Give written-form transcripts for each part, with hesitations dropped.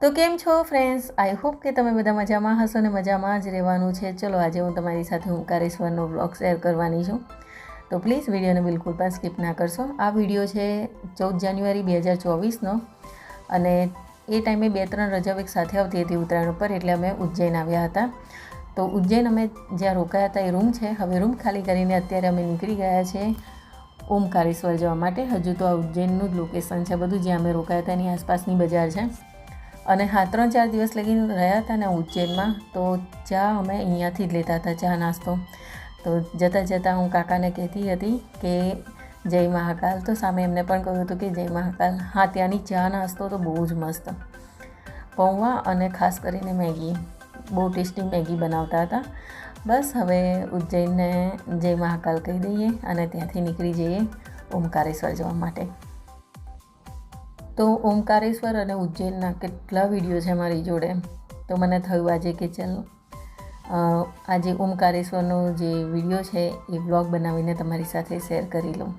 તો કેમ છો ફ્રેન્ડ્સ? આઈ હોપ કે તમે બધા મજામાં હશો ને મજામાં જ રહેવાનું છે. ચલો આજે હું તમારી સાથે ઓમકારેશ્વરનો વ્લોગ શેર કરવાની છું. તો પ્લીઝ વિડીયોને બિલકુલ પણ સ્કીપ ના કરશો. આ વિડીયો છે 14 જાન્યુઆરી 2024નો અને એ ટાઈમે 2-3 રજાઓ એક સાથે આવતી હતી ઉત્તરાયણ ઉપર, એટલે અમે ઉજ્જૈન આવ્યા હતા. તો ઉજ્જૈન અમે જ્યાં રોકાયા હતા એ રૂમ છે. હવે રૂમ ખાલી કરીને અત્યારે અમે નીકળી ગયા છે ઓમકારેશ્વર જવા માટે. હજુ તો આ ઉજ્જૈનનું જ લોકેશન છે બધું, જ્યાં અમે રોકાયા હતા એની આસપાસની બજાર છે. અને હા, 3-4 દિવસ લગીને રહ્યા હતા ને ઉજ્જૈનમાં, તો ચા અમે અહીંયાથી જ લેતા હતા, ચા નાસ્તો. તો જતાં જતાં હું કાકાને કહેતી હતી કે જય મહાકાલ, તો સામે એમને પણ કહ્યું હતું કે જય મહાકાલ. હા, ત્યાંની ચા નાસ્તો તો બહુ જ મસ્ત, પૌવા અને ખાસ કરીને મેગી, બહુ ટેસ્ટી મેગી બનાવતા હતા. બસ હવે ઉજ્જૈનને જય મહાકાલ કહી દઈએ અને ત્યાંથી નીકળી જઈએ ઓમકારેશ્વર જવા માટે. તો ઓમકારેશ્વર અને ઉજ્જૈનના કેટલા વિડીયો છે મારી જોડે, તો મને થયું આજે કે ચાલો આજે ઓમકારેશ્વરનો જે વિડીયો છે એ વ્લોગ બનાવીને તમારી સાથે શેર કરી લઉં.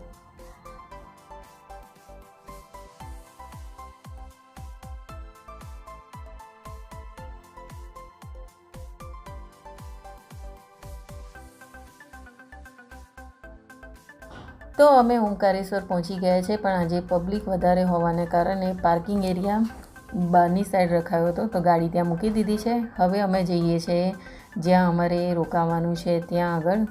તો અમે ઓમકારેશ્વર પહોંચી ગયા છે, પણ આજે પબ્લિક વધારે હોવાને કારણે પાર્કિંગ એરિયા બહારની સાઈડ રખાયો હતો, તો ગાડી ત્યાં મૂકી દીધી છે. હવે અમે જઈએ છીએ જ્યાં અમારે રોકાવાનું છે ત્યાં આગળ.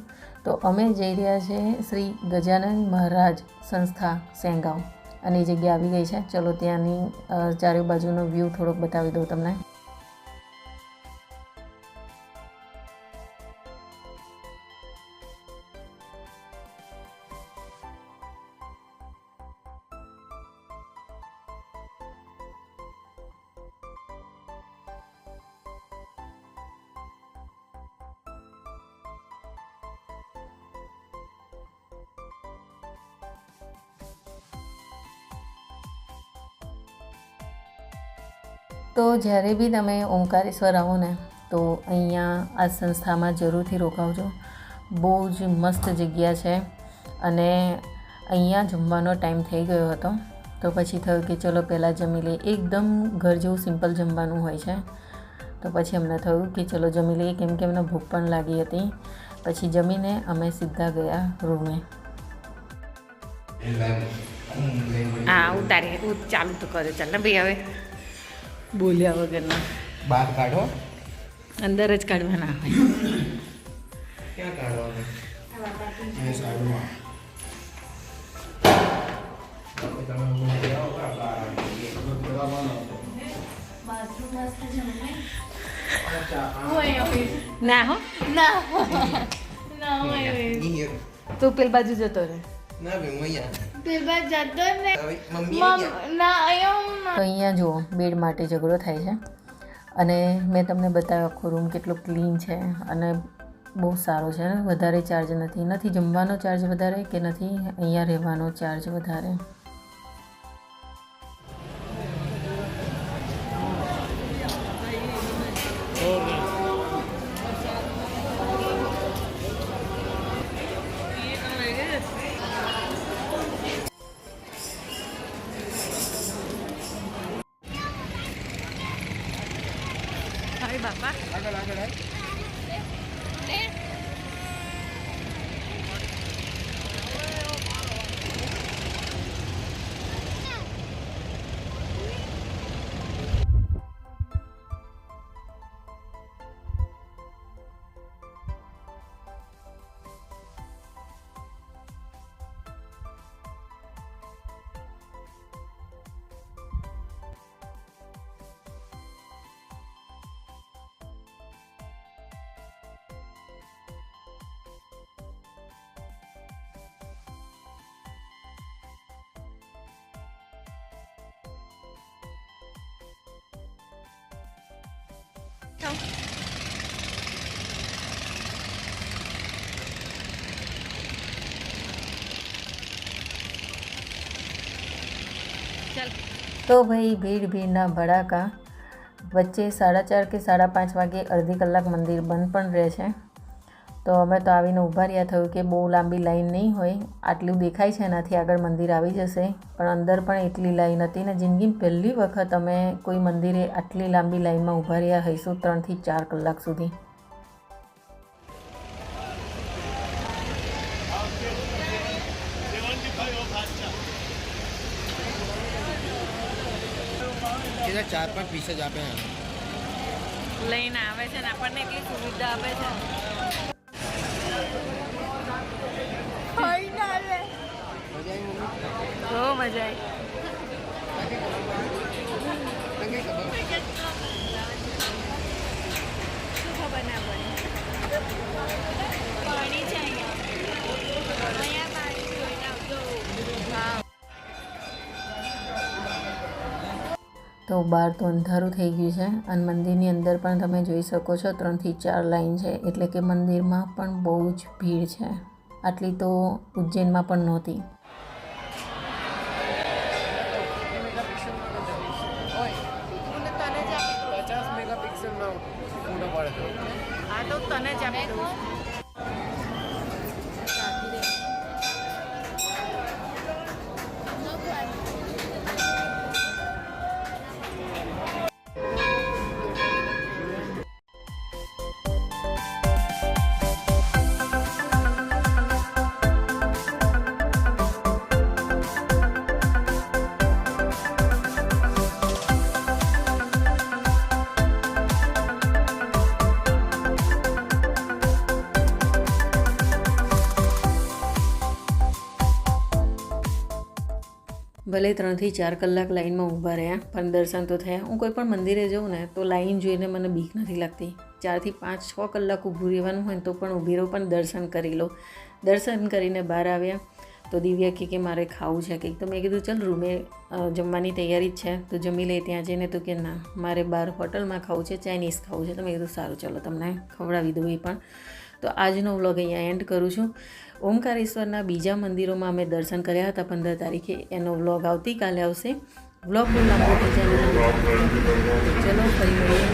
તો અમે જઈ રહ્યા છીએ શ્રી ગજાનન મહારાજ સંસ્થા સેંગાવ, અને એ જગ્યા આવી ગઈ છે. ચલો ત્યાંની ચારે બાજુનો વ્યૂ થોડોક બતાવી દઉં તમને. તો જ્યારે બી તમે ઓમકારેશ્વર આવો ને, તો અહીંયા આ સંસ્થામાં જરૂરથી રોકાવજો. બહુ જ મસ્ત જગ્યા છે. અને અહીંયા જમવાનો ટાઈમ થઈ ગયો હતો, તો પછી થયું કે ચલો પહેલાં જમી લઈએ. એકદમ ઘર જેવું સિમ્પલ જમવાનું હોય છે. તો પછી અમને થયું કે ચલો જમી લઈએ, કેમ કે અમને ભૂખ પણ લાગી હતી. પછી જમીને અમે સીધા ગયા રૂમે. હા, ઉતારી ચાલુ તો કર્યો. ચાલ ને ભાઈ, હવે બોલ્યા વગરના બહાર કાઢો, અંદર જ કાઢવાના હોય. ક્યાં કાઢવાનું? એ સાઈડમાં. ના હો, તું પેલ બાજુ જતો રહે. અહીંયા જુઓ, બેડ માટે ઝઘડો થાય છે. અને મેં તમને બતાવ્યો આખો રૂમ કેટલો ક્લીન છે અને બહુ સારો છે. વધારે ચાર્જ નથી જમવાનો ચાર્જ વધારે કે નથી અહીંયા રહેવાનો ચાર્જ વધારે. અરે બાપા, આગળ આગળ આવ. તો ભાઈ ભીડના ભડાકા વચ્ચે 4:30 કે 5:30 વાગે અડધી કલાક મંદિર બંધ પણ રહે છે. તો અમે તો આવીને ઊભા રહ્યા. થયું કે બહુ લાંબી લાઈન નહીં હોય, આટલું દેખાય છે એનાથી આગળ મંદિર આવી જશે, પણ અંદર પણ એટલી લાઈન હતી ને જિંદગીમાં પહેલી વખત અમે કોઈ મંદિરે આટલી લાંબી લાઈનમાં ઊભા રહ્યા હઈશું 3 થી 4 કલાક સુધી. इधर 4-5 पीस જ આપે લઈને આવે છે ને આપણને એટલી સુવિધા આપે છે. બહુ મજા આવી. તો બહાર તો અંધારું થઈ ગયું છે અને મંદિરની અંદર પણ તમે જોઈ શકો છો 3 થી 4 લાઈન છે, એટલે કે મંદિરમાં પણ બહુ જ ભીડ છે. આટલી તો ઉજ્જૈનમાં પણ નહોતી. ભલે 3 થી 4 કલાક લાઈનમાં ઊભા રહ્યા પણ દર્શન તો થયા. હું કોઈ પણ મંદિરે જાઉં ને તો લાઈન જોઈને મને બીક નથી લાગતી. 4 થી 5-6 કલાક ઊભું રહેવાનું હોય તો પણ ઊભી રહો, પણ દર્શન કરી લો. દર્શન કરીને બહાર આવ્યા તો દિવ્યા કે મારે ખાવું છે કંઈક. તો મેં કીધું ચાલ રૂમે જમવાની તૈયારી જ છે તો જમી લે. ત્યાં જઈને તો કે ના, મારે બહાર હોટલમાં ખાવું છે, ચાઇનીઝ ખાવું છે. તો મેં કીધું સારું ચાલો તમને ખવડાવી દઉં એ પણ. તો આજનો વ્લોગ અહીંયા એન્ડ કરું છું. ઓમકારેશ્વરના બીજા મંદિરોમાં અમે દર્શન કર્યા હતા 15 તારીખે. એનો વ્લોગ આવતીકાલે આવશે. વ્લોગ બહુ લાંબો થઈ જાય. ચલો ફરી મળીએ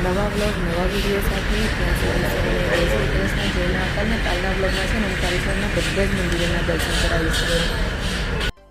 નવા વ્લોગ નવા વિડીયો સાથે. ત્યાં સુધી જય શ્રી કૃષ્ણ, જય મહાકાલ. કાલના વ્લોગમાં છે ને ઓમકારેશ્વરના બધા જ મંદિરોના દર્શન કરાવીશું.